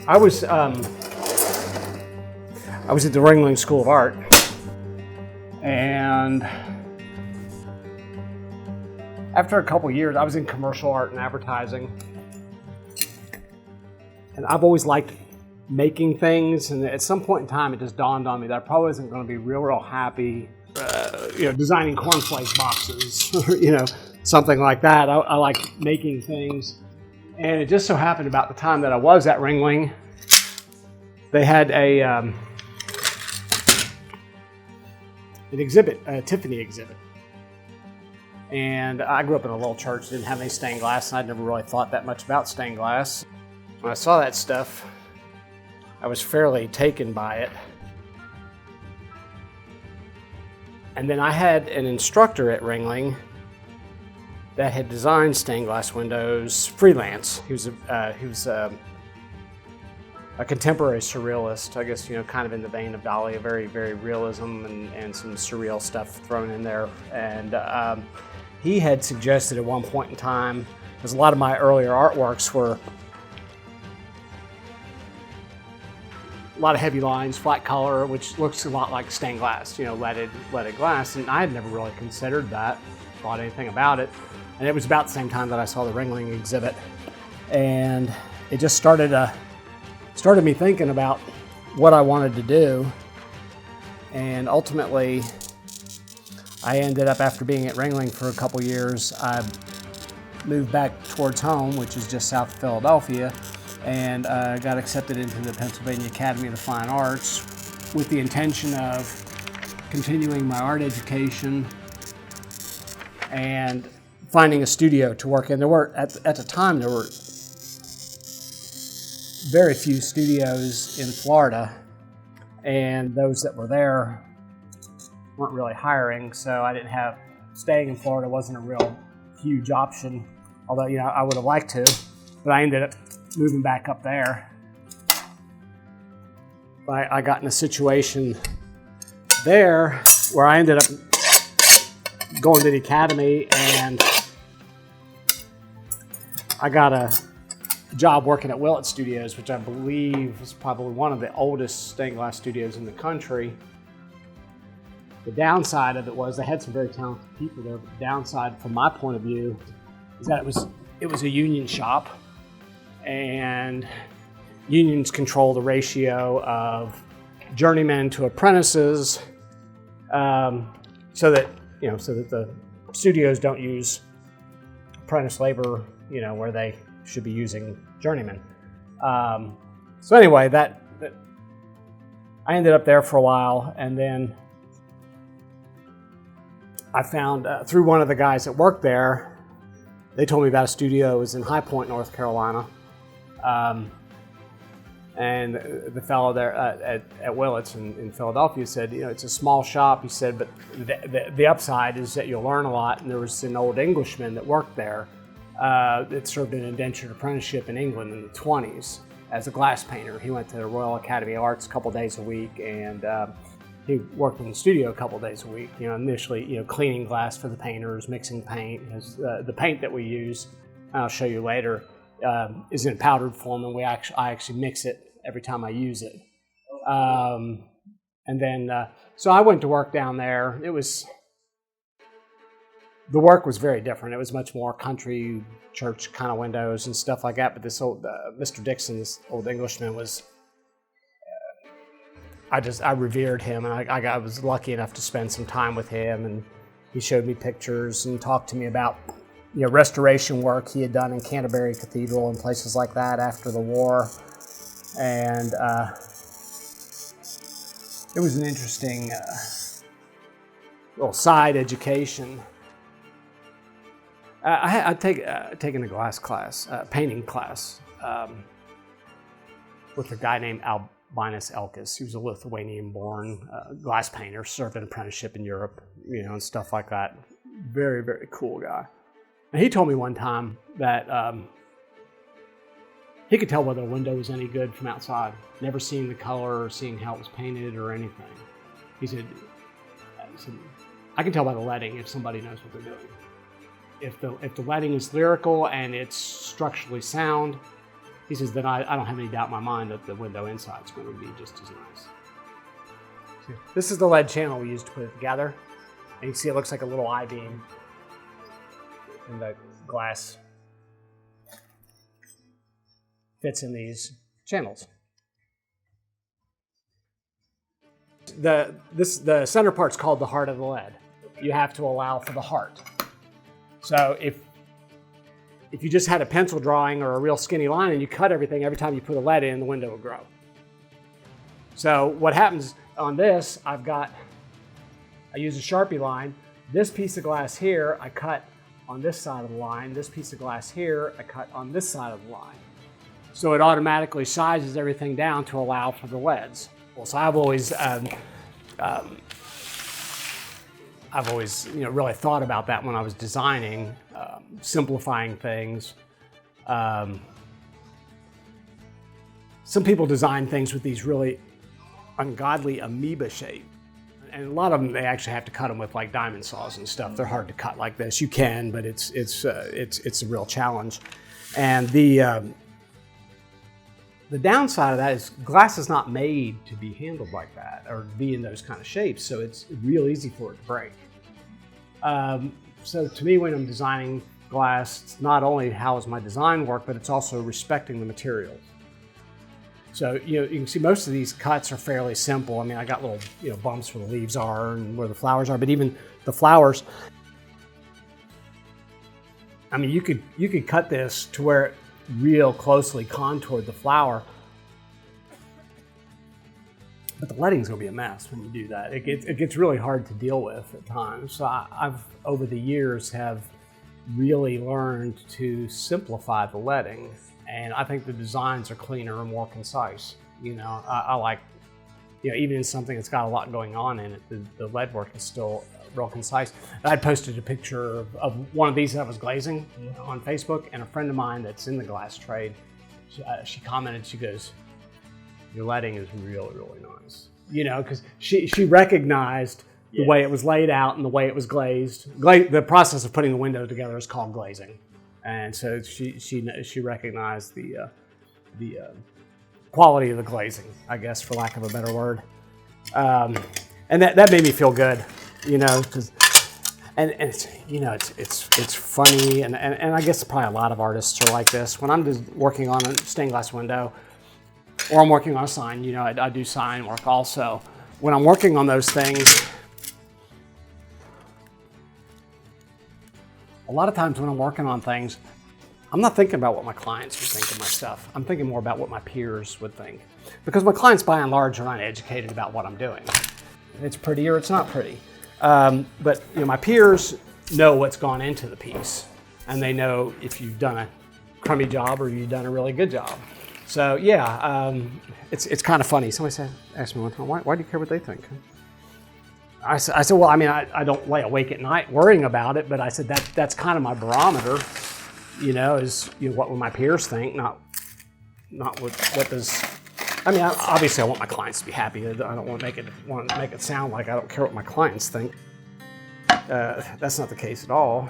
I was at the Ringling School of Art, and after a couple years, I was in commercial art and advertising, and I've always liked making things. And at some point in time, it just dawned on me that I probably wasn't going to be real happy, designing cornflake boxes, or, something like that. I like making things. And it just so happened about the time that I was at Ringling, they had an exhibit, a Tiffany exhibit. And I grew up in a little church, didn't have any stained glass, and I'd never really thought that much about stained glass. When I saw that stuff, I was fairly taken by it. And then I had an instructor at Ringling that had designed stained glass windows freelance. He was a contemporary surrealist, I guess, kind of in the vein of Dali, a very, very realism and some surreal stuff thrown in there. And he had suggested at one point in time, because a lot of my earlier artworks were a lot of heavy lines, flat color, which looks a lot like stained glass, leaded glass. And I had never really considered that, thought anything about it. And it was about the same time that I saw the Ringling exhibit. And it just started me thinking about what I wanted to do. And ultimately, I ended up, after being at Ringling for a couple years, I moved back towards home, which is just south of Philadelphia, and got accepted into the Pennsylvania Academy of the Fine Arts with the intention of continuing my art education and finding a studio to work in. There were, at the time, there were very few studios in Florida, and those that were there weren't really hiring, so I didn't have, staying in Florida wasn't a real huge option, although, I would have liked to, but I ended up moving back up there. I got in a situation there where I ended up going to the academy, and I got a job working at Willett Studios, which I believe is probably one of the oldest stained glass studios in the country. The downside of it was they had some very talented people there, but the downside from my point of view is that it was a union shop, and unions control the ratio of journeymen to apprentices, so that the studios don't use apprentice labor, where they should be using journeymen. So anyway, that I ended up there for a while, and then I found through one of the guys that worked there, they told me about a studio. It was in High Point, North Carolina, and the fellow there at Willett's in Philadelphia said, it's a small shop. He said, but the upside is that you'll learn a lot. And there was an old Englishman that worked there that served an indentured apprenticeship in England in the 1920s as a glass painter. He went to the Royal Academy of Arts a couple days a week, and he worked in the studio a couple days a week. Initially, cleaning glass for the painters, mixing paint. The paint that we use, I'll show you later, is in powdered form, and I actually mix it every time I use it. And then, so I went to work down there. The work was very different. It was much more country church kind of windows and stuff like that. But this old Mr. Dixon, this old Englishman, was I revered him, and I was lucky enough to spend some time with him, and he showed me pictures and talked to me about restoration work he had done in Canterbury Cathedral and places like that after the war. And it was an interesting little side education. I'd taken a glass class, painting class, with a guy named Albinus Elkis. He was a Lithuanian-born glass painter, served an apprenticeship in Europe, and stuff like that. Very, very cool guy. And he told me one time that he could tell whether a window was any good from outside, never seeing the color or seeing how it was painted or anything. He said, I can tell by the leading if somebody knows what they're doing. If the leading is lyrical and it's structurally sound, he says, then I don't have any doubt in my mind that the window inside is going to be just as nice. So this is the lead channel we used to put it together. And you can see it looks like a little I-beam in the glass. Fits in these channels. The center part's called the heart of the lead. You have to allow for the heart. So if you just had a pencil drawing or a real skinny line and you cut everything, every time you put a lead in, the window will grow. So what happens on this, I use a Sharpie line. This piece of glass here, I cut on this side of the line. This piece of glass here, I cut on this side of the line. So it automatically sizes everything down to allow for the leads. Well, so I've always really thought about that when I was designing, simplifying things. Some people design things with these really ungodly amoeba shape. And a lot of them, they actually have to cut them with like diamond saws and stuff. They're hard to cut like this. You can, but it's a real challenge. And the downside of that is glass is not made to be handled like that or be in those kind of shapes. So it's real easy for it to break. So to me, when I'm designing glass, it's not only how does my design work, but it's also respecting the materials. So, you can see most of these cuts are fairly simple. I mean, I got little, bumps where the leaves are and where the flowers are, but even the flowers, I mean, you could cut this to where it real closely contoured the flower, but the leading's gonna be a mess when you do that. It gets really hard to deal with at times. So I've, over the years, have really learned to simplify the leading. And I think the designs are cleaner and more concise. I like, even in something that's got a lot going on in it, the lead work is still real concise. I posted a picture of one of these that I was glazing on Facebook, and a friend of mine that's in the glass trade, she commented, she goes, your leading is really, really nice. Because she recognized the way it was laid out and the way it was glazed. The process of putting the window together is called glazing. And so she recognized the quality of the glazing, I guess, for lack of a better word. And that made me feel good, because and it's funny, and I guess probably a lot of artists are like this. When I'm just working on a stained glass window, or I'm working on a sign, I do sign work also. When I'm working on those things, a lot of times when I'm working on things, I'm not thinking about what my clients would think of my stuff. I'm thinking more about what my peers would think. Because my clients, by and large, are not educated about what I'm doing. It's pretty or it's not pretty. But my peers know what's gone into the piece. And they know if you've done a crummy job or you've done a really good job. So yeah, it's kind of funny. Somebody asked me one time, why do you care what they think? I said, well, I mean, I don't lay awake at night worrying about it, but I said that's kind of my barometer, is what my peers think, not what does. I mean, obviously, I want my clients to be happy. I don't want to make it sound like I don't care what my clients think. That's not the case at all.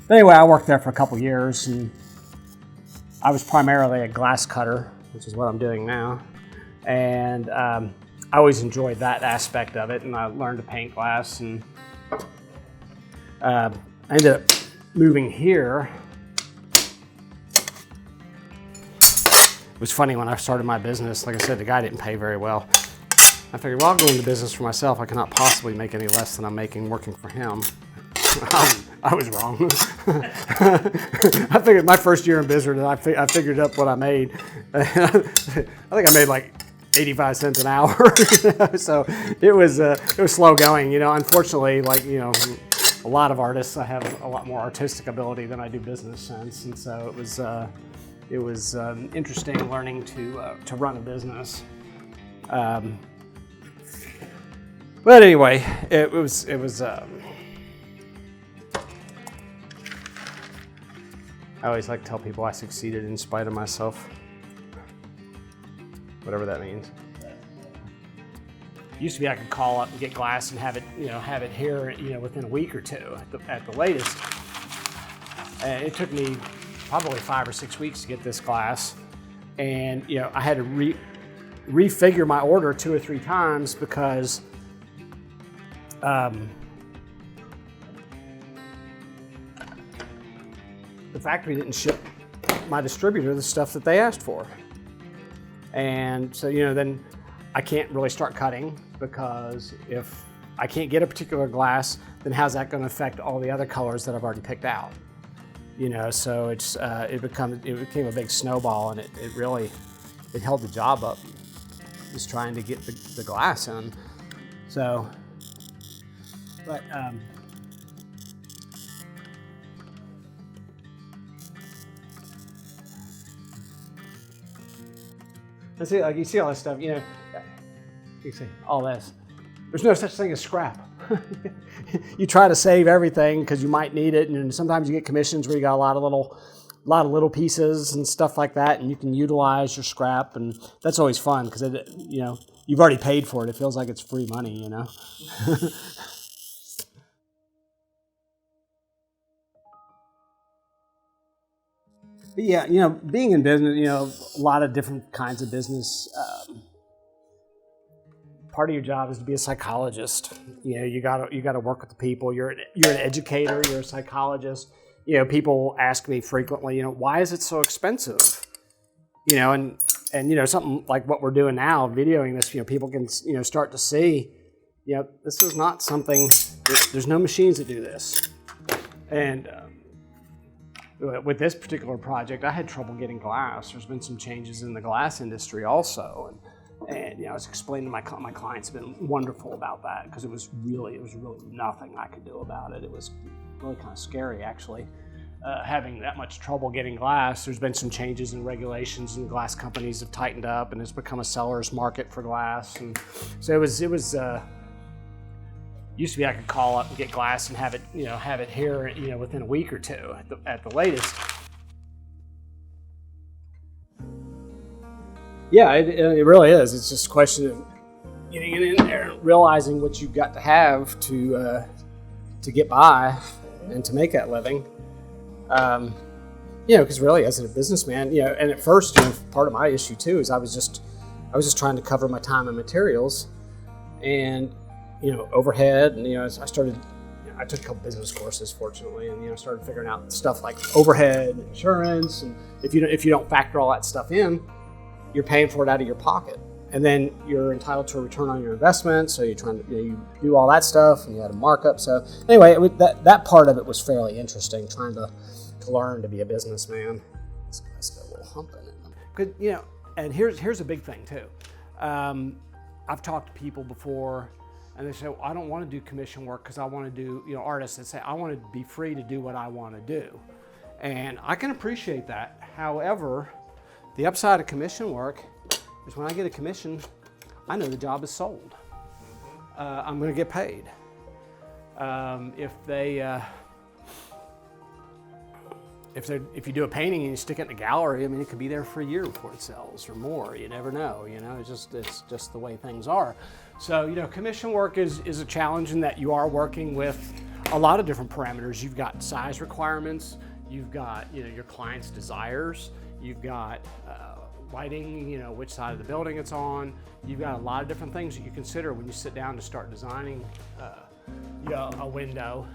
Anyway, I worked there for a couple years, and I was primarily a glass cutter, which is what I'm doing now. And I always enjoyed that aspect of it, and I learned to paint glass, and I ended up moving here. It was funny when I started my business, like I said, the guy didn't pay very well. I figured, well, I'll go into business for myself. I cannot possibly make any less than I'm making working for him. I was wrong. I figured my first year in business, I figured up what I made. I think I made like 85 cents an hour. So it was slow going. Unfortunately, a lot of artists, I have a lot more artistic ability than I do business sense, and so it was interesting learning to run a business. But anyway, it was. I always like to tell people I succeeded in spite of myself, whatever that means. Used to be I could call up and get glass and have it here, within a week or two at the latest. And it took me probably 5 or 6 weeks to get this glass. And I had to refigure my order 2 or 3 times because the factory didn't ship my distributor the stuff that they asked for. And so, then I can't really start cutting, because if I can't get a particular glass, then how's that going to affect all the other colors that I've already picked out? So it became a big snowball, and it really held the job up, just trying to get the glass in. So, but let's see, like you see all this stuff, you see all this. There's no such thing as scrap. You try to save everything because you might need it, and sometimes you get commissions where you got a lot of little pieces and stuff like that, and you can utilize your scrap, and that's always fun because you've already paid for it. It feels like it's free money, But yeah, being in business, a lot of different kinds of business. Part of your job is to be a psychologist. You got to work with the people. You're an educator. You're a psychologist. People ask me frequently, why is it so expensive? And something like what we're doing now, videoing this, people can start to see, this is not something. There's no machines that do this. And with this particular project, I had trouble getting glass. There's been some changes in the glass industry also, and I was explaining to my clients have been wonderful about that, because it was really nothing I could do about it. It was really kind of scary, actually, having that much trouble getting glass. There's been some changes in regulations, and glass companies have tightened up, and it's become a seller's market for glass. And so it was used to be I could call up and get glass and have it here, within a week or two at the latest. Yeah, it really is. It's just a question of getting it in there, realizing what you've got to have to get by and to make that living. Because really, as a businessman, and at first, part of my issue too is I was just trying to cover my time and materials, and overhead, and I started. I took a couple business courses, fortunately, and started figuring out stuff like overhead, insurance, and if you don't factor all that stuff in, you're paying for it out of your pocket, and then you're entitled to a return on your investment. So you're trying to you do all that stuff, and you had a markup. So anyway, that part of it was fairly interesting, trying to learn to be a businessman. It's got a little hump in it. Good, and here's a big thing too. I've talked to people before, and they say, well, I don't want to do commission work because I want to do, artists that say, I want to be free to do what I want to do. And I can appreciate that. However, the upside of commission work is when I get a commission, I know the job is sold. I'm going to get paid. If you do a painting and you stick it in a gallery, it could be there for a year before it sells or more. You never know. It's just the way things are. So commission work is a challenge in that you are working with a lot of different parameters. You've got size requirements. You've got your client's desires. You've got lighting, which side of the building it's on. You've got a lot of different things that you consider when you sit down to start designing a window.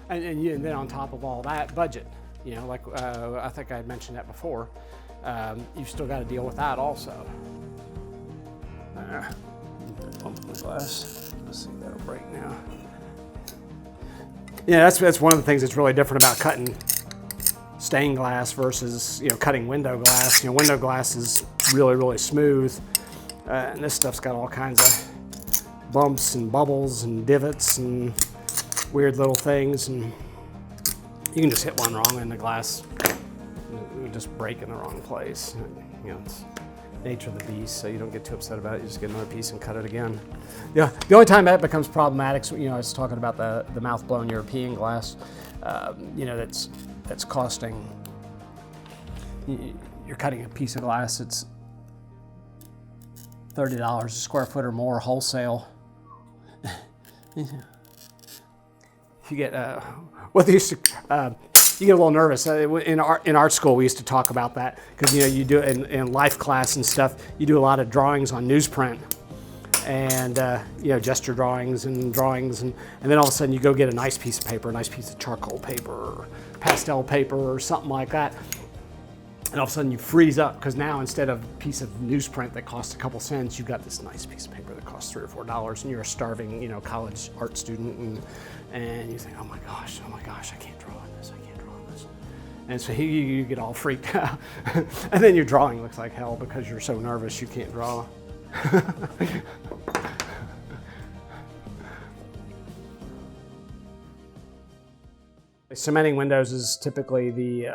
And then on top of all that, budget. I think I had mentioned that before. You've still got to deal with that also. Pump the glass. Let's see if that'll break now. Yeah, that's one of the things that's really different about cutting stained glass versus cutting window glass. Window glass is really smooth, and this stuff's got all kinds of bumps and bubbles and divots and weird little things, and you can just hit one wrong and the glass will just break in the wrong place. It's nature of the beast, so you don't get too upset about it. You just get another piece and cut it again. Yeah, the only time that becomes problematic, I was talking about the mouth-blown European glass, that's costing, you're cutting a piece of glass that's $30 a square foot or more wholesale. You get, what they used to, you get a little nervous. In art school, we used to talk about that because you do it in life class and stuff. You do a lot of drawings on newsprint, and gesture drawings, and then all of a sudden you go get a nice piece of paper, a nice piece of charcoal paper, or pastel paper, or something like that. And all of a sudden you freeze up because now instead of a piece of newsprint that costs a couple cents, you've got this nice piece of paper that costs $3 or $4, and you're a starving, college art student, and you think, oh my gosh, I can't draw on this, And so you get all freaked out, and then your drawing looks like hell because you're so nervous you can't draw. Cementing windows is typically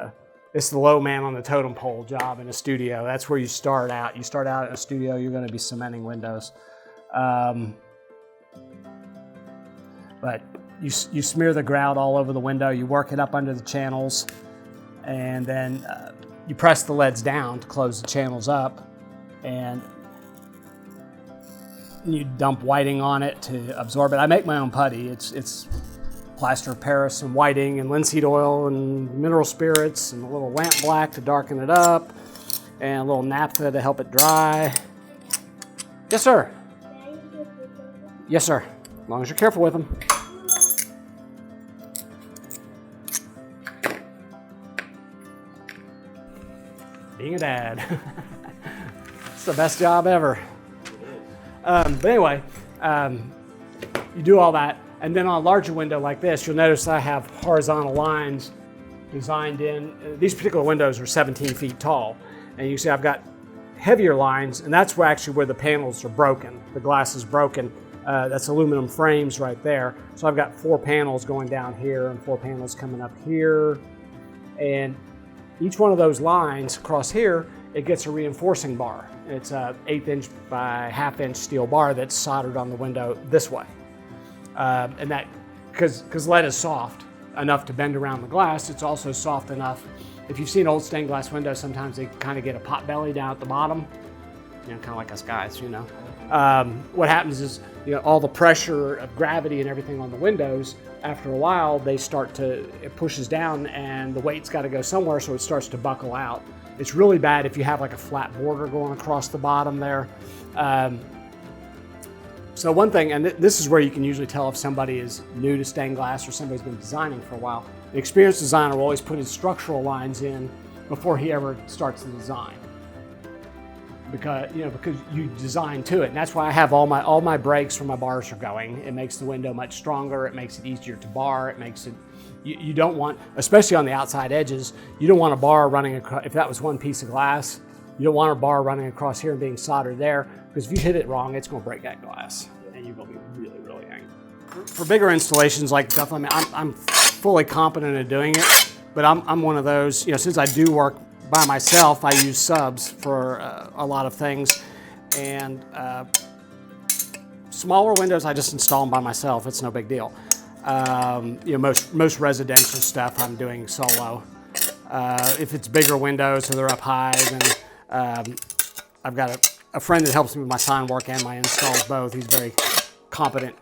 it's the low man on the totem pole job in a studio. That's where you start out. You start out in a studio, you're going to be cementing windows. But you smear the grout all over the window, you work it up under the channels, and then you press the leads down to close the channels up, and you dump whiting on it to absorb it. I make my own putty. It's plaster of Paris and whiting and linseed oil and mineral spirits and a little lamp black to darken it up and a little naphtha to help it dry. Yes, sir. Yes, sir. As long as you're careful with them. Being a dad. It's the best job ever. But anyway, you do all that. And then on a larger window like this, you'll notice I have horizontal lines designed in. These particular windows are 17 feet tall. And you see I've got heavier lines, and that's where the panels are broken. The glass is broken. That's aluminum frames right there. So I've got 4 panels going down here and 4 panels coming up here. And each one of those lines across here, it gets a reinforcing bar. It's a 1/8 inch by 1/2 inch steel bar that's soldered on the window this way. And that, because lead is soft enough to bend around the glass, it's also soft enough. If you've seen old stained glass windows, sometimes they kind of get a pot belly down at the bottom, kind of like us guys, What happens is, all the pressure of gravity and everything on the windows, after a while, it pushes down and the weight's got to go somewhere, so it starts to buckle out. It's really bad if you have like a flat border going across the bottom there. So one thing, and this is where you can usually tell if somebody is new to stained glass or somebody's been designing for a while. An experienced designer will always put his structural lines in before he ever starts the design. Because you design to it. And that's why I have all my breaks where my bars are going. It makes the window much stronger. It makes it easier to bar. It makes it, you don't want, especially on the outside edges, you don't want a bar running across. If that was one piece of glass, you don't want a bar running across here and being soldered there, because if you hit it wrong, it's going to break that glass, and you're going to be really, really angry. For bigger installations like stuff, I'm fully competent at doing it, but I'm one of those, since I do work by myself, I use subs for a lot of things, and smaller windows, I just install them by myself. It's no big deal. Most residential stuff I'm doing solo. If it's bigger windows, so they're up high, then I've got a friend that helps me with my sign work and my installs both. He's very competent.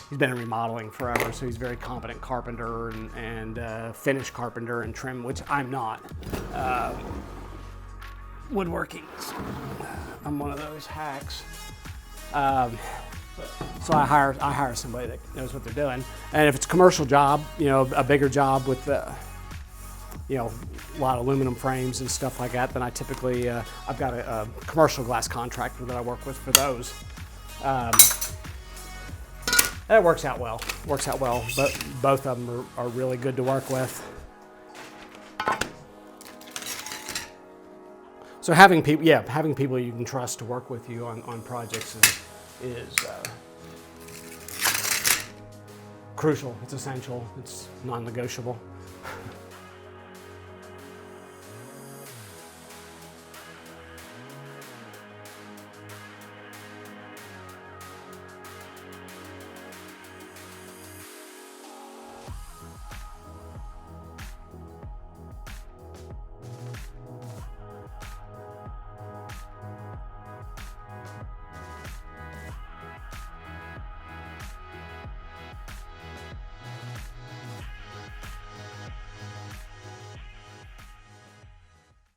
He's been in remodeling forever, so he's a very competent carpenter and finish carpenter and trim, which I'm not. Woodworking, I'm one of those hacks. So I hire somebody that knows what they're doing. And if it's a commercial job, a bigger job with a lot of aluminum frames and stuff like that, then I typically, I've got a commercial glass contractor that I work with for those. That works out well, but both of them are really good to work with. So having people you can trust to work with you on projects is crucial. It's essential. It's non-negotiable.